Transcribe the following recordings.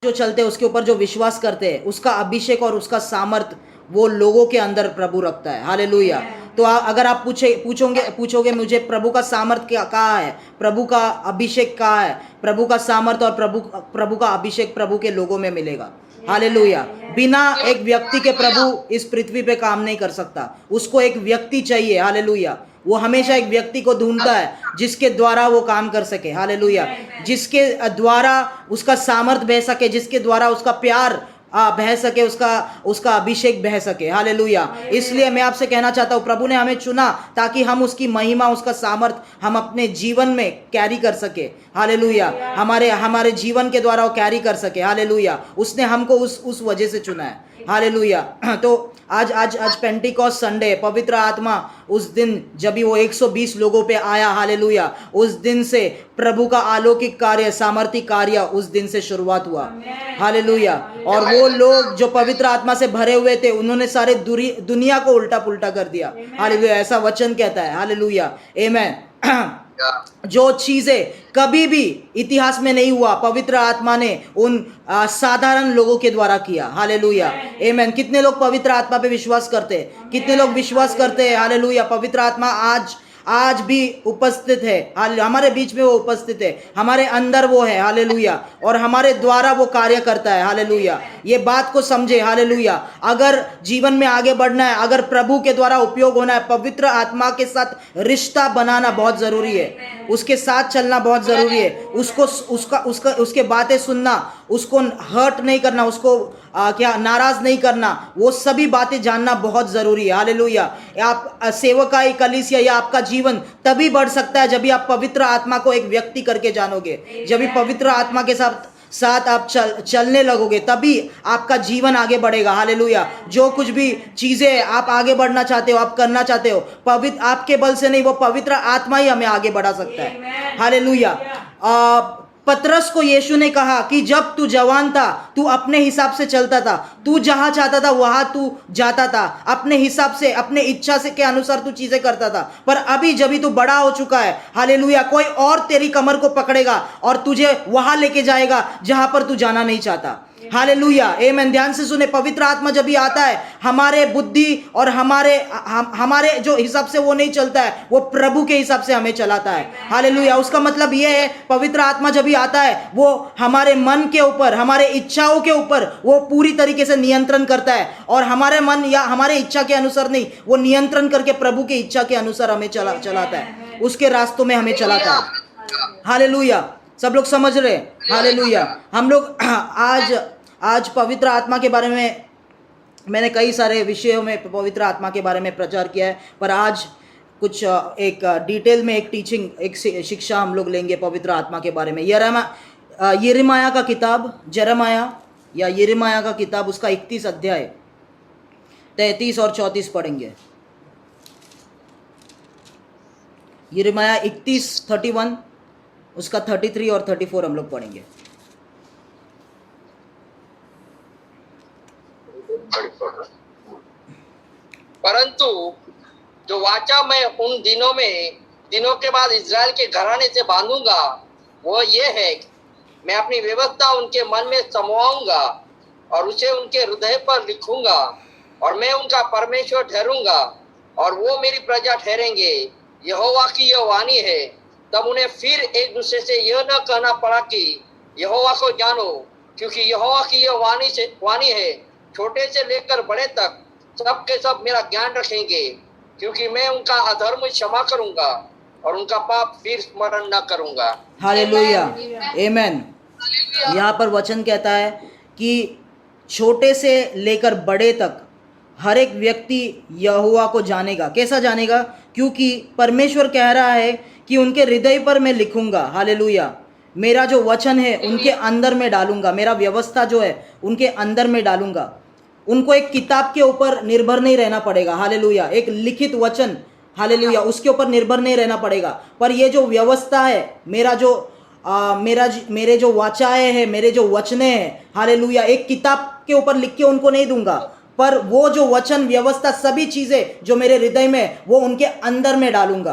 जो चलते हैं, उसके ऊपर जो विश्वास करते हैं, उसका अभिषेक और उसका सामर्थ वो लोगों के अंदर प्रभु रखता है। हालेलुया। तो अगर आप पूछोगे मुझे प्रभु का सामर्थ क्या कहाँ है, प्रभु का अभिषेक कहाँ है, प्रभु का सामर्थ और प्रभु का अभिषेक प्रभु के लोगों में मिलेगा। हालेलुया। बिना एक व्यक्ति के प्रभु इस पृथ्वी पे काम नहीं कर सकता, उसको एक व्यक्ति चाहिए। हालेलुया। वो हमेशा एक व्यक्ति को ढूंढता है जिसके द्वारा वो काम कर सके। हालेलुया। जिसके द्वारा उसका सामर्थ बह सके, जिसके द्वारा उसका प्यार बह सके, उसका अभिषेक बह सके। हालेलुया। इसलिए मैं आपसे कहना चाहता हूँ, प्रभु ने हमें चुना ताकि हम उसकी महिमा, उसका सामर्थ हम अपने जीवन में कैरी कर सके। हालेलुया। हमारे जीवन के द्वारा वो कैरी कर सके। हालेलुया। उसने हमको उस वजह से चुना है। हालेलुया। तो आज पेंटिकॉस्ट संडे, पवित्र आत्मा उस दिन जब वो 120 लोगों पे आया, हालेलुया, उस दिन से प्रभु का अलौकिक कार्य, सामर्थी कार्य उस दिन से शुरुआत हुआ। हालेलुया। और वो लोग जो पवित्र आत्मा से भरे हुए थे, उन्होंने सारे दुनिया को उल्टा पुल्टा कर दिया। हालेलुया। ऐसा वचन कहता है। हालेलुया। आमेन। जो चीजें कभी भी इतिहास में नहीं हुआ, पवित्र आत्मा ने उन साधारण लोगों के द्वारा किया। हालेलुया। आमेन। कितने लोग पवित्र आत्मा पे विश्वास करते हैं? कितने लोग विश्वास करते हैं? हालेलुया। पवित्र आत्मा आज भी उपस्थित है, हमारे बीच में वो उपस्थित है, हमारे अंदर वो है। हालेलुया। और हमारे द्वारा वो कार्य करता है। हालेलुया। ये बात को समझे। हालेलुया। अगर जीवन में आगे बढ़ना है, अगर प्रभु के द्वारा उपयोग होना है, पवित्र आत्मा के साथ रिश्ता बनाना बहुत जरूरी है, उसके साथ चलना बहुत जरूरी है, उसके बातें सुनना, उसको हर्ट नहीं करना, उसको नाराज नहीं करना, वो सभी बातें जानना बहुत जरूरी है। हालेलुया। आप सेवकाई, कलीसिया या आपका जीवन तभी बढ़ सकता है जब भी आप पवित्र आत्मा को एक व्यक्ति करके जानोगे, जब भी पवित्र आत्मा के साथ आप चलने लगोगे, तभी आपका जीवन आगे बढ़ेगा। हालेलुया। जो कुछ भी चीजें आप आगे बढ़ना चाहते हो, आप करना चाहते हो, पवित्र आपके बल से नहीं, वो पवित्र आत्मा ही हमें आगे बढ़ा सकता है। हालेलुया। पतरस को यीशु ने कहा कि जब तू जवान था, तू अपने हिसाब से चलता था, तू जहां चाहता था वहां तू जाता था, अपने हिसाब से, अपने इच्छा से के अनुसार तू चीजें करता था। पर अभी जब तू बड़ा हो चुका है, हालेलुया, कोई और तेरी कमर को पकड़ेगा और तुझे वहां लेके जाएगा जहां पर तू जाना नहीं चाहता। हालेलुया। आमेन। ध्यान से सुने, पवित्र आत्मा जब भी आता है, हमारे बुद्धि और हमारे जो हिसाब से वो नहीं चलता है, वो प्रभु के हिसाब से हमें चलाता है। हालेलुया। उसका मतलब ये है, पवित्र आत्मा जब भी आता है, वो हमारे मन के ऊपर, हमारे इच्छाओं के ऊपर वो पूरी तरीके से नियंत्रण करता है, और हमारे मन या हमारे इच्छा के अनुसार नहीं, वो नियंत्रण करके प्रभु की इच्छा के अनुसार हमें चलाता है, उसके रास्तों में हमें चलाता है। हालेलुया। सब लोग समझ रहे? हालेलुया। हम लोग आज पवित्र आत्मा के बारे में, मैंने कई सारे विषयों में पवित्र आत्मा के बारे में प्रचार किया है, पर आज कुछ एक डिटेल में एक टीचिंग, एक शिक्षा हम लोग लेंगे पवित्र आत्मा के बारे में। यिर्मयाह का किताब, यिर्मयाह का किताब, उसका 31 अध्याय 33 और 34 पढ़ेंगे। यिर्मयाह 31:31, उसका 33 और 34 हम लोग पढ़ेंगे। परंतु जो वाचा मैं उन दिनों के बाद इज़राइल के घराने से बांधूंगा, वो ये है कि मैं अपनी व्यवस्था उनके मन में समाऊंगा और उसे उनके हृदय पर लिखूंगा, और मैं उनका परमेश्वर ठहरूंगा और वो मेरी प्रजा ठहरेंगे। यहोवा की यह वाणी है। तब उन्हें फिर एक दूसरे से यह न कहना पड़ा कि यहोवा को जानो, क्योंकि यहोवा की यह वाणी है, छोटे से लेकर बड़े तक सब के सब मेरा ज्ञान रखेंगे, क्योंकि मैं उनका अधर्म क्षमा करूंगा और उनका पाप फिर स्मरण न करूंगा। हालेलुया। आमेन। यहाँ पर वचन कहता है कि छोटे से लेकर बड़े तक हर एक व्यक्ति यहोवा को जानेगा। कैसा जानेगा? क्योंकि परमेश्वर कह रहा है कि उनके हृदय पर मैं लिखूंगा। हालेलुया। मेरा जो वचन है उनके अंदर में डालूंगा, मेरा व्यवस्था जो है उनके अंदर में डालूंगा। उनको एक किताब के ऊपर निर्भर नहीं रहना पड़ेगा। हालेलुया। एक लिखित वचन, हालेलुया, उसके ऊपर निर्भर नहीं रहना पड़ेगा। पर ये जो व्यवस्था है, मेरे जो वाचाएं हैं, मेरे जो वचने हैं, हालेलुया, एक किताब के ऊपर लिख के उनको नहीं दूंगा, पर वो जो वचन, व्यवस्था, सभी चीजें जो मेरे हृदय में, वो उनके अंदर में डालूंगा।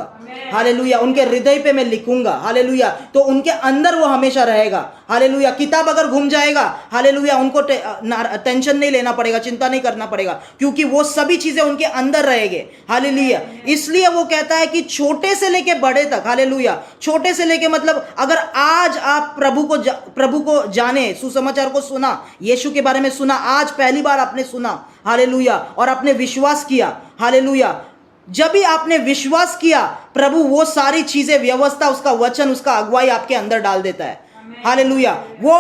हालेलुया। उनके हृदय पे मैं लिखूंगा। हालेलुया। तो उनके अंदर वो हमेशा रहेगा। हालेलुया। किताब अगर घूम जाएगा, हालेलुया, उनको टेंशन नहीं लेना पड़ेगा, चिंता नहीं करना पड़ेगा, क्योंकि वो सभी चीजें उनके अंदर रहेंगे। हालेलुया। इसलिए वो कहता है कि छोटे से लेके बड़े तक, हालेलुया, छोटे से लेके मतलब अगर आज आप प्रभु को जाने, सुसमाचार को सुना, यीशु के बारे में सुना, आज पहली बार आपने सुना, हालेलुया, और आपने विश्वास किया, हालेलुया, जब भी आपने विश्वास किया, प्रभु वो सारी चीजें, व्यवस्था, उसका वचन, उसका अगुवाई आपके अंदर डाल देता है। हालेलुया। वो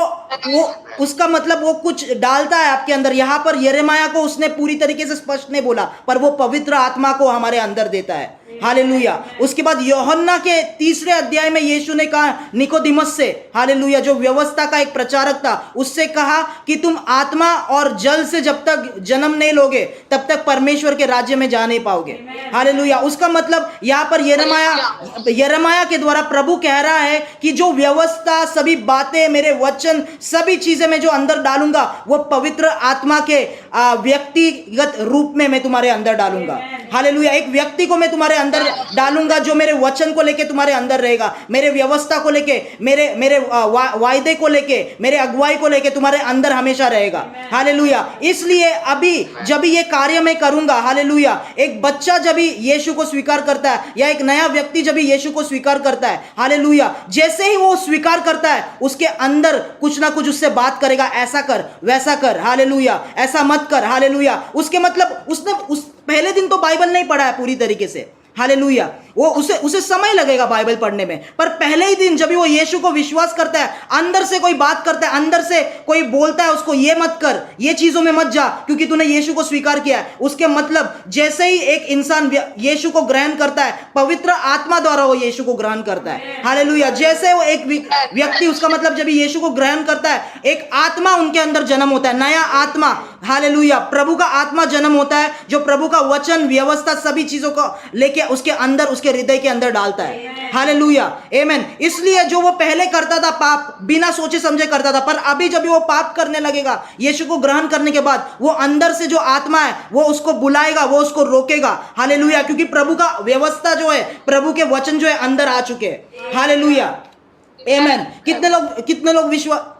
उसका मतलब वो कुछ डालता है आपके अंदर। यहां पर यिर्मयाह को उसने पूरी तरीके से स्पष्ट नहीं बोला, पर वो पवित्र आत्मा को हमारे अंदर देता है। हालेलुया। उसके बाद यूहन्ना के 3 अध्याय में यीशु ने कहा निकोदिमस से, हालेलुया, जो व्यवस्था का एक प्रचारक था, उससे कहा कि तुम आत्मा और जल से जब तक जन्म नहीं लोगे तब तक परमेश्वर के राज्य में जा नहीं पाओगे। हालेलुया। उसका मतलब यहाँ पर यिर्मयाह के द्वारा प्रभु कह रहा है कि जो व्यवस्था, सभी बातें, मेरे वचन, सभी चीजें मैं जो अंदर डालूंगा, वो पवित्र आत्मा के व्यक्तिगत रूप में मैं तुम्हारे अंदर डालूंगा। हालेलुया। एक व्यक्ति को मैं तुम्हारे अंदर डालूंगा जो मेरे वचन को लेके तुम्हारे अंदर रहेगा, मेरे व्यवस्था को लेके, मेरे वायदे को लेके, मेरे अगुवाई को लेके तुम्हारे अंदर हमेशा रहेगा। हालेलुया। इसलिए अभी जब ये कार्य मैं करूंगा, हालेलुया, एक बच्चा जब यीशु को स्वीकार करता है, या एक नया व्यक्ति जब यीशु को स्वीकार करता है, हालेलुया, जैसे ही वो स्वीकार करता है, उसके अंदर कुछ ना कुछ उससे बात करेगा, ऐसा कर, वैसा कर, हालेलुया, ऐसा मत कर, हालेलुया। उसके मतलब उसने उस पहले दिन तो बाइबल नहीं पढ़ा है पूरी तरीके से, हालेलुया, वो उसे समय लगेगा बाइबल पढ़ने में, पर पहले ही दिन जब वो यीशु को विश्वास करता है, अंदर से कोई बात करता है, अंदर से कोई बोलता है उसको, ये मत कर, ये चीजों में मत जा, क्योंकि तूने यीशु को स्वीकार किया है। उसके मतलब जैसे ही एक इंसान यीशु को ग्रहण करता है, पवित्र आत्मा द्वारा वो यीशु को ग्रहण करता है। हालेलुया। जैसे वो एक व्यक्ति, उसका मतलब जब यीशु को ग्रहण करता है, एक आत्मा उनके अंदर जन्म होता है, नया आत्मा, हालेलुया, प्रभु का आत्मा जन्म होता है, जो प्रभु का वचन, व्यवस्था, सभी चीजों को लेके उसके अंदर, उसके हृदय के अंदर डालता है। हालेलुया, आमेन। इसलिए जो वो पहले करता था पाप, बिना सोचे समझे करता था, पर अभी जब वो पाप करने लगेगा यीशु को ग्रहण करने के बाद, वो अंदर से जो आत्मा है वो उसको बुलाएगा, वो उसको रोकेगा। हालेलुया। क्योंकि प्रभु का व्यवस्था जो है, प्रभु के वचन जो है अंदर आ चुके हैं। हालेलुया, आमेन। कितने लोग विश्वास,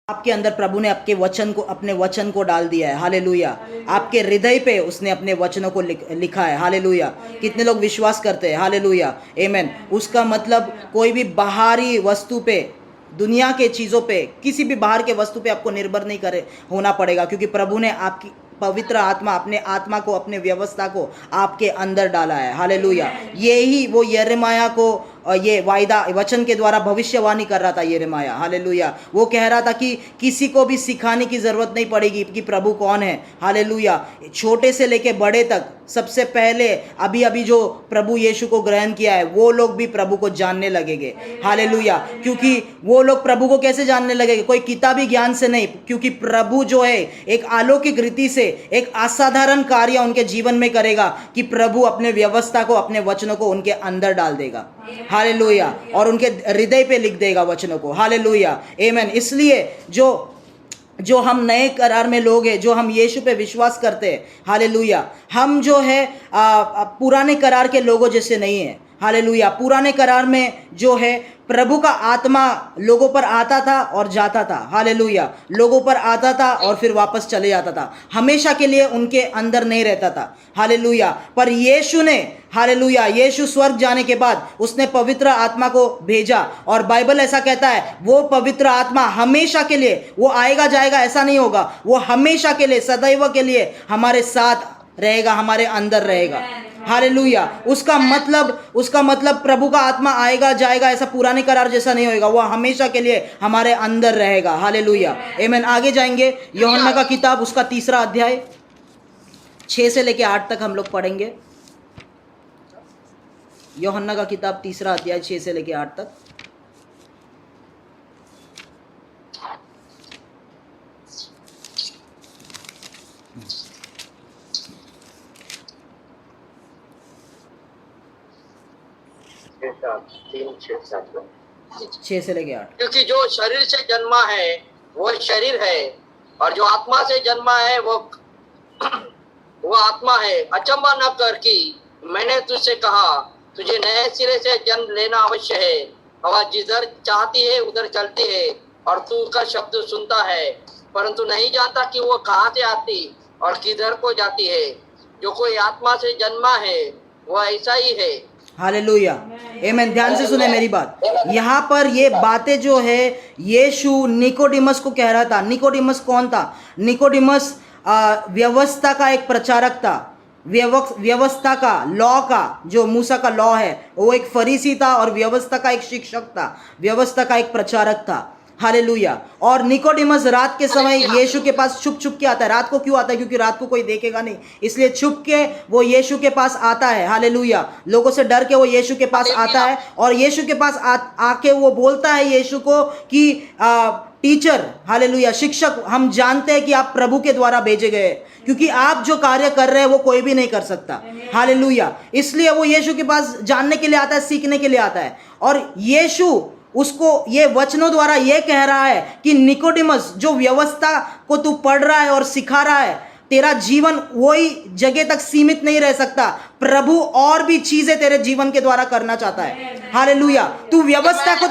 आपके अंदर प्रभु ने आपके वचन को, अपने वचन को डाल दिया है। हालेलुया। आपके हृदय पे उसने अपने वचनों को लिखा है। हालेलुया। कितने लोग विश्वास करते हैं? हालेलुया, आमेन। उसका मतलब कोई भी बाहरी वस्तु पे, दुनिया के चीज़ों पे, किसी भी बाहर के वस्तु पे आपको निर्भर नहीं होना पड़ेगा, क्योंकि प्रभु ने आपकी पवित्र आत्मा, अपने आत्मा को, अपने व्यवस्था को आपके अंदर डाला है। हालेलुया। यही वो यिर्मयाह को ये वायदा वचन के द्वारा भविष्यवाणी कर रहा था यिर्मयाह। हालेलुया। वो कह रहा था कि किसी को भी सिखाने की जरूरत नहीं पड़ेगी कि प्रभु कौन है। हालेलुया। छोटे से लेके बड़े तक, सबसे पहले अभी जो प्रभु यीशु को ग्रहण किया है, वो लोग भी प्रभु को जानने लगेंगे। हालेलुया। क्योंकि वो लोग प्रभु को कैसे जानने लगेंगे? कोई किताबी ज्ञान से नहीं, क्योंकि प्रभु जो है एक अलौकिक रीति से एक असाधारण कार्य उनके जीवन में करेगा कि प्रभु अपने व्यवस्था को, अपने वचनों को उनके अंदर डाल देगा। हालेलुया। और उनके हृदय पे लिख देगा वचनों को। हालेलुया, आमेन। इसलिए जो हम नए करार में लोग हैं, जो हम यीशु पे विश्वास करते हैं, हालेलुया, हम जो है पुराने करार के लोगों जैसे नहीं है। हालेलुया। पुराने करार में जो है प्रभु का आत्मा लोगों पर आता था और जाता था। हालेलुया। लोगों पर आता था और फिर वापस चले जाता था, हमेशा के लिए उनके अंदर नहीं रहता था। हालेलुया। पर यीशु ने, हालेलुया, यीशु स्वर्ग जाने के बाद उसने पवित्र आत्मा को भेजा, और बाइबल ऐसा कहता है वो पवित्र आत्मा हमेशा के लिए, वो आएगा जाएगा ऐसा नहीं होगा, वो हमेशा के लिए, सदैव के लिए हमारे साथ रहेगा, हमारे अंदर रहेगा। हालेलुया। उसका मतलब प्रभु का आत्मा आएगा जाएगा ऐसा पुराने करार जैसा नहीं होगा, वो हमेशा के लिए हमारे अंदर रहेगा। हालेलुया, आमेन। आगे जाएंगे, यूहन्ना का किताब, उसका 3 अध्याय 6 से लेके 8 तक हम लोग पढ़ेंगे। यूहन्ना का किताब 3 अध्याय 6 से लेके 8 तक। छह से लेके 8। क्योंकि जो शरीर से जन्मा है वो शरीर है, और जो आत्मा से जन्मा है वो आत्मा है। अचंबा न कर कि मैंने तुझसे कहा, तुझे नए सिरे से जन्म लेना अवश्य है। हवा जिधर चाहती है उधर चलती है और तू उसका शब्द सुनता है, परंतु नहीं जानता कि वो कहाँ से आती और किधर को जाती है। जो कोई आत्मा से जन्मा है वह ऐसा ही है। हालेलुया, आमेन। ध्यान से सुने मेरी बात। यहाँ पर ये बातें जो है यीशु निकोडिमस को कह रहा था। निकोडिमस कौन था? निकोडिमस व्यवस्था का एक प्रचारक था। व्यवस्था का, लॉ का, जो मूसा का लॉ है, वो एक फरीसी था और व्यवस्था का एक शिक्षक था, व्यवस्था का एक प्रचारक था। हालेलुया। और निकोडिमस रात के समय यीशु के पास छुप छुप के आता है। रात को क्यों आता है? क्योंकि रात को कोई देखेगा नहीं, इसलिए छुप के वो यीशु के पास आता है। हालेलुया। लोगों से डर के वो यीशु के पास आता है और यीशु के पास आके वो बोलता है यीशु को कि टीचर, हालेलुया, शिक्षक, हम जानते हैं कि आप प्रभु के द्वारा भेजे गए, क्योंकि आप जो कार्य कर रहे हैं वो कोई भी नहीं कर सकता। हालेलुया। इसलिए वो यीशु के पास जानने के लिए आता है, सीखने के लिए आता है। और यीशु उसको ये वचनों द्वारा ये कह रहा है कि निकोडिमस, जो व्यवस्था को तू पढ़ रहा है और सिखा रहा है, तेरा जीवन वही जगह तक सीमित नहीं रह सकता। प्रभु और भी चीजें तेरे जीवन के द्वारा करना चाहता है। हालेलुया। तू व्यवस्था को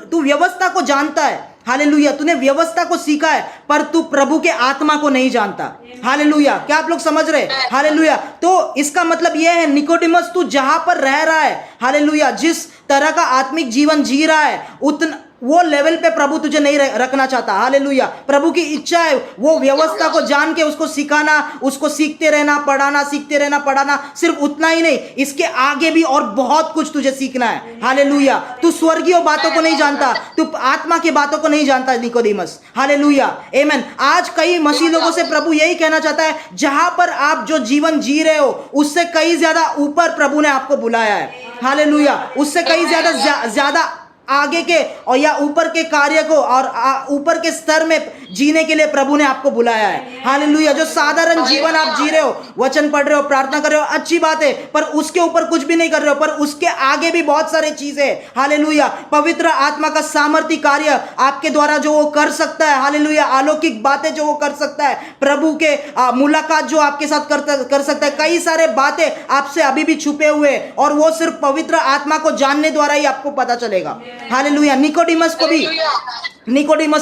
तू व्यवस्था को जानता है। हालेलुया। तूने व्यवस्था को सीखा है, पर तू प्रभु के आत्मा को नहीं जानता। हालेलुया। क्या आप लोग समझ रहे? हालेलुया। तो इसका मतलब यह है, निकोडिमस, तू जहां पर रह रहा है, हालेलुया, जिस तरह का आत्मिक जीवन जी रहा है, उतना वो लेवल पे प्रभु तुझे नहीं रखना चाहता। हालेलुया। प्रभु की इच्छा है वो व्यवस्था को जान के उसको सिखाना, उसको सीखते रहना, पढ़ाना, सीखते रहना, पढ़ाना। सिर्फ उतना ही नहीं, इसके आगे भी और बहुत कुछ तुझे सीखना है। हालेलुया। तू स्वर्गीय बातों को नहीं जानता, तू आत्मा की बातों को नहीं जानता निकोडिमस। हालेलुया, आमेन। आज कई मसीह लोगों से प्रभु यही कहना चाहता है, जहां पर आप जो जीवन जी रहे हो उससे कई ज्यादा ऊपर प्रभु ने आपको बुलाया है। हालेलुया। उससे कई ज्यादा आगे के और या ऊपर के कार्य को और ऊपर के स्तर में जीने के लिए प्रभु ने आपको बुलाया है। हालेलुया। जो साधारण जीवन आप जी रहे हो, वचन पढ़ रहे हो, प्रार्थना कर रहे हो, अच्छी बात है, पर उसके ऊपर कुछ भी नहीं कर रहे हो, पर उसके आगे भी बहुत सारी चीजें। हालेलुया। पवित्र आत्मा का सामर्थ्य कार्य आपके द्वारा जो वो कर सकता है। हालेलुया। अलौकिक बातें जो वो कर सकता है, प्रभु के मुलाकात जो आपके साथ कर सकता है, कई सारे बातें आपसे अभी भी छुपे हुए, और वो सिर्फ पवित्र आत्मा को जानने द्वारा ही आपको पता चलेगा। हालेलुया। निकोडिमस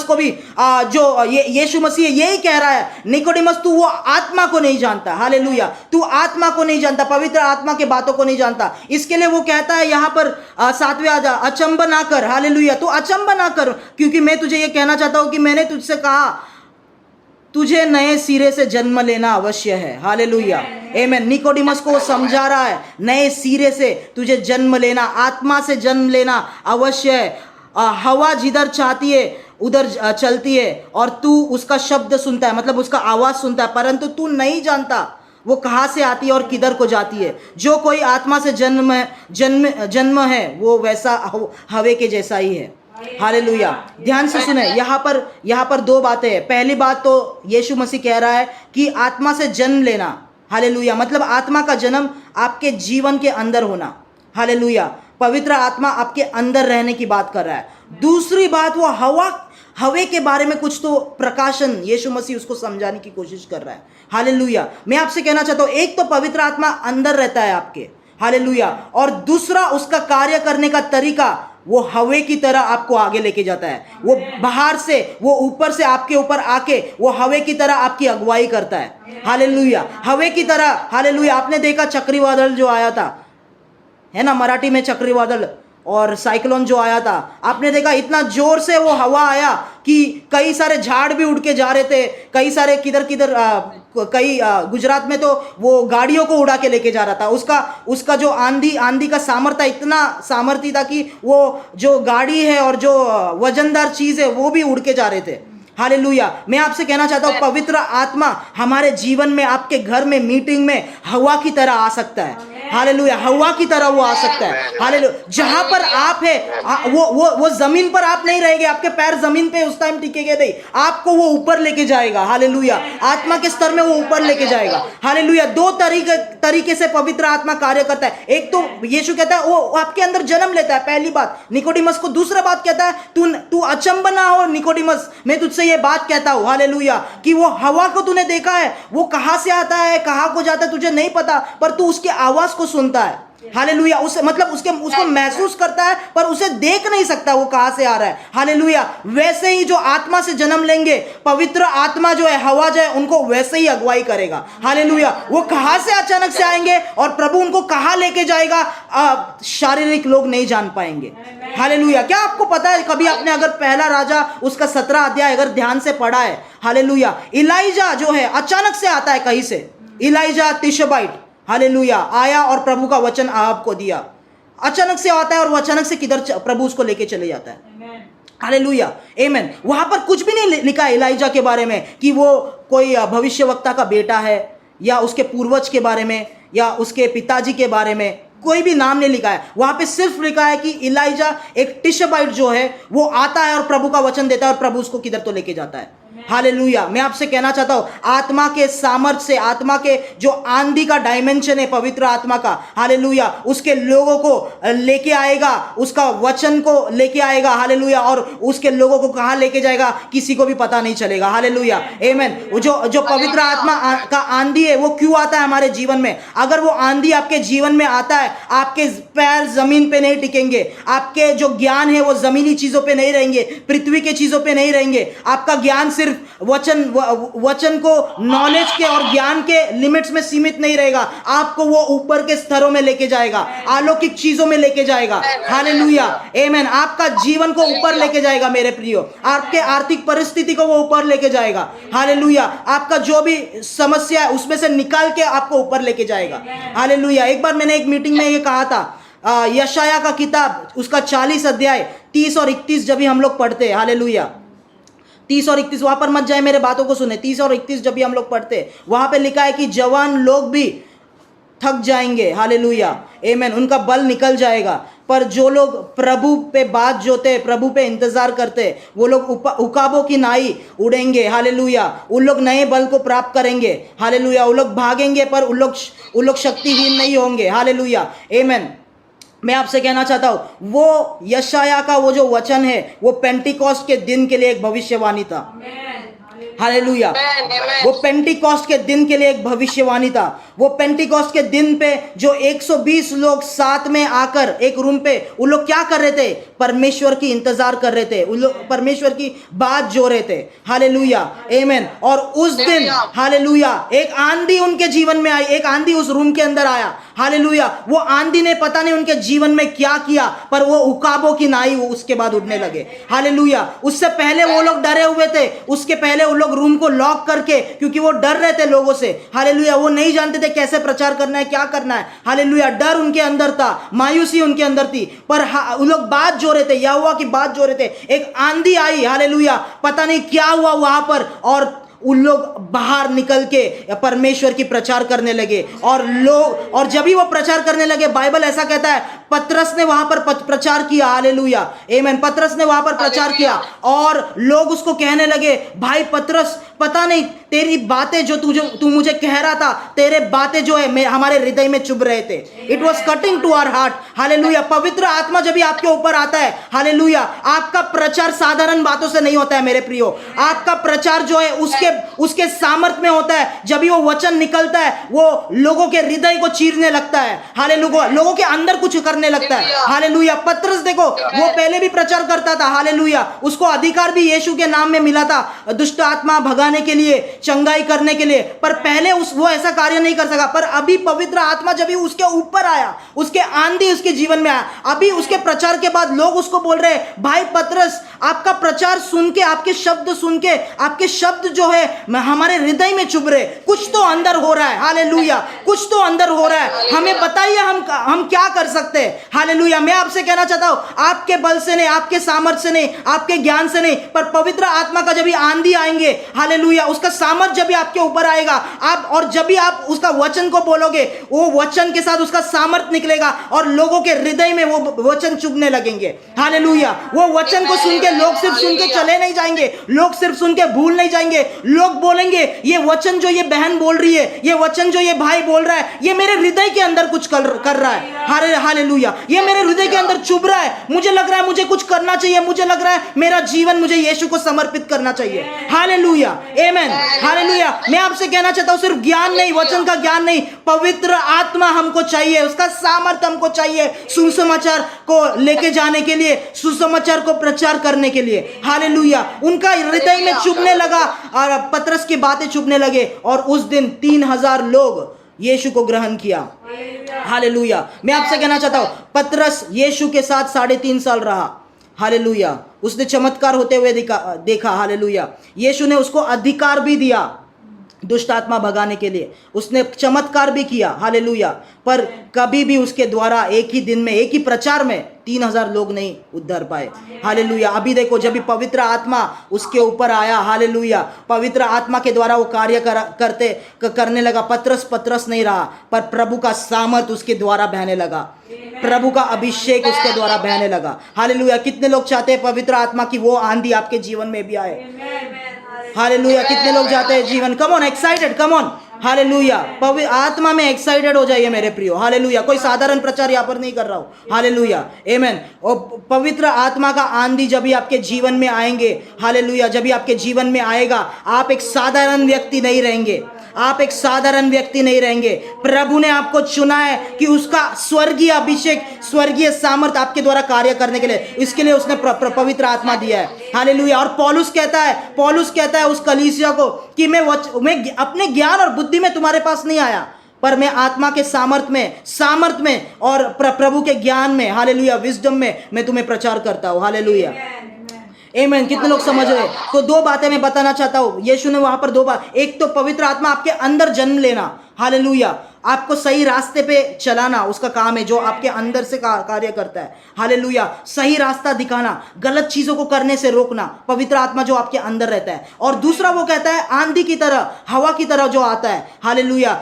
को भी जो यीशु मसीह यही कह रहा है, निकोडिमस, तू वो आत्मा को नहीं जानता। हालेलुया। तू आत्मा को नहीं जानता, पवित्र आत्मा के बातों को नहीं जानता। इसके लिए वो कहता है यहाँ पर 7वें आधा, अचंभ ना कर। हालेलुया। तू अचंभ ना कर, क्योंकि मैं तुझे ये कहना चाहता हूं कि मैंने तुझसे कहा, तुझे नए सिरे से जन्म लेना अवश्य है। हालेलुया, आमेन। निकोडिमस को समझा रहा है, नए सिरे से तुझे जन्म लेना, आत्मा से जन्म लेना अवश्य है। हवा जिधर चाहती है उधर चलती है और तू उसका शब्द सुनता है, मतलब उसका आवाज सुनता है, परंतु तू नहीं जानता वो कहाँ से आती है और किधर को जाती है। जो कोई आत्मा से जन्म है वो वैसा हवे के जैसा ही है। हालेलुया। ध्यान से सुने, यहाँ पर दो बातें हैं। पहली बात तो यीशु मसीह कह रहा है कि आत्मा से जन्म लेना। हालेलुया। मतलब आत्मा का जन्म आपके जीवन के अंदर होना। हालेलुया। पवित्र आत्मा आपके अंदर रहने की बात कर रहा है। दूसरी बात, वो हवे के बारे में कुछ तो प्रकाशन यीशु मसीह उसको समझाने की कोशिश कर रहा है। हालेलुया। मैं आपसे कहना चाहता हूं, एक तो पवित्र आत्मा अंदर रहता है आपके। हालेलुया। और दूसरा, उसका कार्य करने का तरीका वो हवे की तरह आपको आगे लेके जाता है। वो बाहर से, वो ऊपर से आपके ऊपर आके वो हवे की तरह आपकी अगुवाई करता है। हालेलुया। हवे की तरह। हालेलुया। आपने देखा चक्रवादल जो आया था, है ना, मराठी में चक्रवादल और साइक्लोन जो आया था, आपने देखा इतना जोर से वो हवा आया कि कई सारे झाड़ भी उड़ के जा रहे थे, कई सारे किधर गुजरात में तो वो गाड़ियों को उड़ा के लेके जा रहा था। उसका जो आंधी का सामर्थ्य, इतना सामर्थ्य था कि वो जो गाड़ी है और जो वजनदार चीज है वो भी उड़ के जा रहे थे। हालेलुया। मैं आपसे कहना चाहता हूं, पवित्र आत्मा हमारे जीवन में, आपके घर में, मीटिंग में हवा की तरह आ सकता है। हालेलुया। हवा की तरह वो आ सकता है। हालेलुया। जहां पर आप है वो जमीन पर आप नहीं रहेंगे, आपके पैर जमीन पे उस टाइम टिकेंगे नहीं, आपको वो ऊपर लेके जाएगा। हालेलुया। आत्मा के स्तर में वो ऊपर लेके जाएगा। हालेलुया। दो तरीके से पवित्र आत्मा कार्य करता है। एक तो यीशु कहता है वो आपके अंदर जन्म लेता है, पहली बात निकोडिमस को। दूसरा बात कहता है, तू अचंभ ना हो निकोडिमस, मैं तुझसे ये बात कहता हूं, हालेलुया, कि वो हवा को तूने देखा है, वो कहां से आता है, कहां को जाता है तुझे नहीं पता, पर तू उसकी आवाज को सुनता है। हालेलुया। उसे मतलब उसको महसूस करता है पर उसे देख नहीं सकता वो कहां से आ रहा है। हालेलुया। वैसे ही जो आत्मा से जन्म लेंगे, पवित्र आत्मा जो है, हवा जो है, उनको वैसे ही अगुवाई करेगा। हालेलुया। वो कहां से अचानक से आएंगे और प्रभु उनको कहां लेके जाएगा, शारीरिक लोग नहीं जान पाएंगे। हालेलुया। क्या आपको पता है, कभी आपने अगर पहला राजा उसका 17 अध्याय अगर ध्यान से पढ़ा है, हालेलुया, इलाइजा जो है अचानक से आता है कहीं से। इलाइजा तिशबाइट, हालेलुया, आया और प्रभु का वचन आहाब को दिया। अचानक से आता है और वो अचानक से किधर प्रभु उसको लेके चले जाता है। हालेलुया, आमेन। वहां पर कुछ भी नहीं लिखा है इलाइजा के बारे में कि वो कोई भविष्यवक्ता का बेटा है, या उसके पूर्वज के बारे में, या उसके पिताजी के बारे में कोई भी नाम नहीं लिखा है। वहां पे सिर्फ लिखा है कि इलाइजा एक टिशबाइट जो है वो आता है और प्रभु का वचन देता है और प्रभु उसको किधर तो लेके जाता है। हालेलुया। मैं आपसे कहना चाहता हूं, आत्मा के सामर्थ्य से, आत्मा के जो आंधी का डायमेंशन है पवित्र आत्मा का, हालेलुया, उसके लोगों को लेके आएगा, उसका वचन को लेके आएगा। हालेलुया। और उसके लोगों को कहां लेके जाएगा किसी को भी पता नहीं चलेगा। हालेलुया, आमेन। जो पवित्र आत्मा का आंधी है वो क्यों आता है हमारे जीवन में? अगर वो आंधी आपके जीवन में आता है, आपके पैर जमीन पे नहीं टिकेंगे, आपके जो ज्ञान है वो जमीनी चीजों पे नहीं रहेंगे, पृथ्वी के चीजों पे नहीं रहेंगे। आपका ज्ञान सिर्फ वचन को नॉलेज के और ज्ञान के लिमिट्स में सीमित नहीं रहेगा, आपको वो ऊपर के स्तरों में लेके जाएगा, अलौकिक चीजों में लेके जाएगा। हालेलुया, आमेन। आपका जीवन को ऊपर लेके जाएगा मेरे प्रियो, आपके आर्थिक परिस्थिति को वो ऊपर लेके जाएगा। हालेलुया। आपका जो भी समस्या है उसमें से निकाल के आपको ऊपर लेके जाएगा। हालेलुया। एक बार मैंने एक मीटिंग में ये कहा था, यशाया का किताब उसका 40 अध्याय 30 और 31 जब भी हम लोग पढ़ते हैं, हालेलुया, 30 और 31, वहां पर मत जाए, मेरे बातों को सुने। 30 और 31 जब भी हम लोग पढ़ते, वहां पे लिखा है कि जवान लोग भी थक जाएंगे, हालेलुया, आमेन, उनका बल निकल जाएगा, पर जो लोग प्रभु पे बात जोते, प्रभु पे इंतजार करते, वो लोग उकाबों की नाई उड़ेंगे। हालेलुया। उन लोग नए बल को प्राप्त करेंगे। हालेलुया। उन लोग भागेंगे पर उन लोग शक्तिहीन नहीं होंगे। हालेलुया, आमेन। मैं आपसे कहना चाहता हूं, वो यशाया का वो जो वचन है वो पेंटिकॉस्ट के दिन के लिए एक भविष्यवाणी था। हालेलुया। वो पेंटिकॉस्ट के दिन के लिए एक भविष्यवाणी था। वो पेंटिकॉस्ट के दिन पे जो 120 लोग साथ में आकर एक रूम पे, उन लोग क्या कर रहे थे? परमेश्वर की इंतजार कर रहे थे, उन लोग परमेश्वर की बात जो रहे थे। हालेलुया, आमेन। और उस दिन, हालेलुया, एक आंधी उनके जीवन में आई, एक आंधी उस रूम के अंदर आया। हालेलुया। वो आंधी ने पता नहीं उनके जीवन में क्या किया, पर वो उकाबों की नाई उसके बाद उड़ने लगे। हालेलुया। उससे पहले वो लोग डरे हुए थे, उसके पहले वो लोग रूम को लॉक करके, क्योंकि वो डर रहे थे लोगों से। हालेलुया। वो नहीं जानते थे कैसे प्रचार करना है, क्या करना है। हालेलुया। डर उनके अंदर था, मायूसी उनके अंदर थी, पर वो लोग बात जो रहे थे, यहोवा की बात जो रहे थे। एक आंधी आई, हालेलुया, पता नहीं क्या हुआ वहां पर, और उन लोग बाहर निकल के परमेश्वर की प्रचार करने लगे। और जब भी वो प्रचार करने लगे, बाइबल ऐसा कहता है, पतरस ने वहां पर प्रचार किया। हालेलुया, आमेन। पतरस ने वहां पर प्रचार किया और लोग उसको कहने लगे, भाई पतरस, पता नहीं तेरी बातें जो तू मुझे कह रहा था, तेरे बातें जो है हमारे हृदय में चुभ रहे थे। It was cutting to our heart. Hallelujah. पवित्र आत्मा जब भी आपके ऊपर आता है, हालेलुया, आपका प्रचार साधारण बातों से नहीं होता है मेरे प्रियो। आपका प्रचार जो है उसके सामर्थ्य में होता है। जब भी वो वचन निकलता है, वो लोगों के हृदय को चीरने लगता है। हालेलुया। लोगों के अंदर कुछ करने लगता है। हालेलुया। पतरस देखो, वो पहले भी प्रचार करता था। हालेलुया। उसको अधिकार भी यीशु के नाम में मिला था, दुष्ट आत्मा भगाने के लिए, चंगाई करने के लिए, पर पहले वो ऐसा कार्य नहीं कर सका। पर अभी पवित्र आत्मा जब भी उसके ऊपर आया, उसके आंधी उसके जीवन में आया, अभी उसके प्रचार के बाद लोग उसको बोल रहे, भाई पतरस, आपका प्रचार सुन के, आपके शब्द सुन के, आपके शब्द जो है हमारे हृदय में चुभ रहे, कुछ तो अंदर हो रहा है। हालेलुया। कुछ तो अंदर हो रहा है, हमें बताइए हम क्या कर सकते हैं। हालेलुया। मैं आपसे कहना चाहता हूं, आपके बल से नहीं, आपके सामर्थ्य से नहीं, आपके ज्ञान से नहीं, पर पवित्र आत्मा का जब भी आंधी आएंगे, हालेलुया, उसका सामर्थ्य जब भी आपके ऊपर आएगा, और जब भी आप उसका वचन को बोलोगे, वो वचन के साथ उसका सामर्थ्य निकलेगा और लोगों के हृदय में वो वचन चुभने लगेंगे। हालेलुया। वो वचन को सुन के लोग सिर्फ सुन के चले नहीं जाएंगे, लोग सिर्फ सुन के भूल नहीं जाएंगे। लोग बोलेंगे, ये वचन जो ये बहन बोल रही है, ये वचन जो ये भाई बोल रहा है, ये मेरे हृदय के अंदर कुछ कर रहा है। हालेलुया। ये मेरे हृदय के अंदर चुभ रहा है, मुझे लग रहा है मुझे कुछ करना चाहिए, मुझे लग रहा है मेरा जीवन मुझे यीशु को समर्पित करना चाहिए। हालेलुया। आमेन, हालेलुया। मैं आपसे कहना चाहता हूं, सिर्फ ज्ञान नहीं, वचन का ज्ञान नहीं, पवित्र आत्मा हमको चाहिए, उसका सामर्थ्य हमको चाहिए सुसमाचार को लेके जाने के लिए, सुसमाचार को प्रचार करने के लिए। हालेलुया। उनका हृदय में चुभने लगा और पतरस की बातें चुभने लगे, और उस दिन 3000 लोग यीशु को ग्रहण किया। हालेलुया। मैं आपसे कहना चाहता हूं, पतरस यीशु के साथ 3.5 साल रहा। हालेलुया। उसने चमत्कार होते हुए देखा। हालेलुया। यीशु ने उसको अधिकार भी दिया दुष्ट आत्मा भगाने के लिए, उसने चमत्कार भी किया। हालेलुया। पर कभी भी उसके द्वारा एक ही दिन में, एक ही प्रचार में 3000 लोग नहीं उद्धार पाए। हालेलुया। अभी देखो, जब भी पवित्र आत्मा उसके ऊपर आया, हालेलुया, पवित्र आत्मा के द्वारा वो कार्य करने लगा। पतरस नहीं रहा, पर प्रभु का सामर्थ उसके द्वारा बहने लगा, प्रभु का अभिषेक उसके द्वारा बहने लगा। हालेलुया। कितने लोग चाहते हैं पवित्र आत्मा की वो आंधी आपके जीवन में भी आए? हालेलुया। कितने लोग जाते हैं जीवन, come on, excited, come on, hallelujah. पवित्र आत्मा में एक्साइटेड हो जाइए मेरे प्रियो। हालेलुया। कोई साधारण प्रचार यहाँ पर नहीं कर रहा हूँ। हालेलुया, आमेन। और पवित्र आत्मा का आंधी जब भी आपके जीवन में आएंगे, हालेलुया, जब भी आपके जीवन में आएगा, आप एक साधारण व्यक्ति नहीं रहेंगे, आप एक साधारण व्यक्ति नहीं रहेंगे। प्रभु ने आपको चुना है कि उसका स्वर्गीय अभिषेक, स्वर्गीय सामर्थ्य आपके द्वारा कार्य करने के लिए, इसके लिए उसने पवित्र आत्मा दिया है। हालेलुया। और पौलुस कहता है उस कलीसिया को कि मैं अपने ज्ञान और बुद्धि में तुम्हारे पास नहीं आया, पर मैं आत्मा के सामर्थ में और प्रभु के ज्ञान में, हालेलुया, विजडम में मैं तुम्हें प्रचार करता हूँ। हालेलुया, आमेन। कितने लोग समझ रहे? तो 2 बातें मैं बताना चाहता हूं। यीशु ने वहां पर 2 बात, एक तो पवित्र आत्मा आपके अंदर जन्म लेना, हालेलुया, आपको सही रास्ते पे चलाना उसका काम है, जो आपके अंदर से कार्य करता है। हालेलुया। सही रास्ता दिखाना, गलत चीजों को करने से रोकना, पवित्र आत्मा जो आपके अंदर रहता है। और दूसरा वो कहता है आंधी की तरह, हवा की तरह जो आता है, हालेलुया,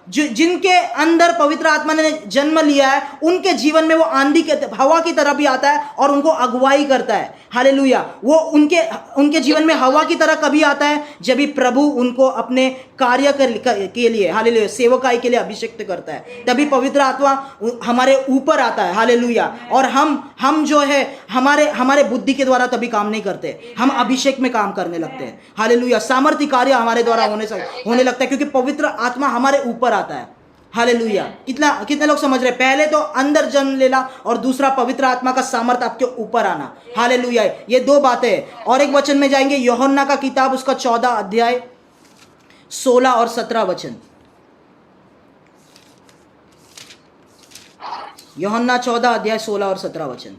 जिनके अंदर पवित्र आत्मा ने जन्म लिया है, उनके जीवन में वो आंधी के हवा की तरह भी आता है और उनको अगुवाई करता है। हालेलुया। वो उनके जीवन में हवा की तरह कभी आता है जब भी प्रभु उनको अपने कार्य के लिए, हालेलुया, सेवकाई के लिए अभिषेक करता है, तभी पवित्र आत्मा हमारे ऊपर आता है। हालेलुया। और हम जो है हमारे बुद्धि के द्वारा तभी काम नहीं करते, हम अभिषेक में काम करने लगते हैं। हालेलुया। सामर्थ्य कार्य हमारे द्वारा होने लगता है, क्योंकि पवित्र आत्मा हमारे ऊपर आता है। हालेलुया। कितने लोग समझ रहे? पहले तो अंदर जन्म लेना और दूसरा पवित्र आत्मा का सामर्थ्य आपके ऊपर आना। हालेलुया। ये 2 बातें हैं। और एक वचन में जाएंगे, यूहन्ना का किताब, उसका 14 अध्याय 16 और 17 वचन। यूहन्ना 14 अध्याय 16 और 17 वचन।